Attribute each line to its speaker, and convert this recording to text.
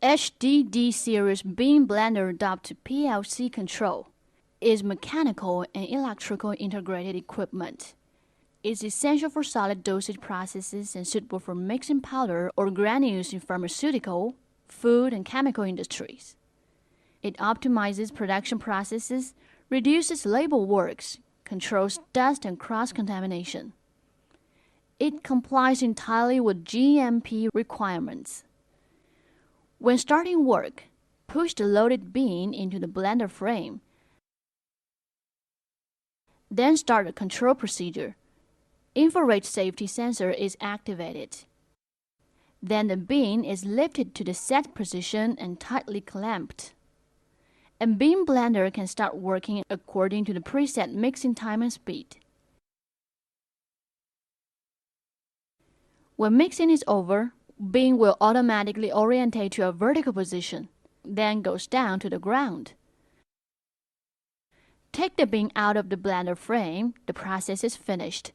Speaker 1: HDD series bean blender adopts PLC control, is mechanical and electrical integrated equipment. It's essential for solid dosage processes and suitable for mixing powder or granules in pharmaceutical, food, and chemical industries. It optimizes production processes, reduces label works, controls dust and cross-contamination. It complies entirely with GMP requirements. When starting work, push the loaded bean into the blender frame. Then start the control procedure. Infrared safety sensor is activated. Then the bean is lifted to the set position and tightly clamped. And bean blender can start working according to the preset mixing time and speed. When mixing is over, bean will automatically orientate to a vertical position, then goes down to the ground. Take the bean out of the blender frame, the process is finished.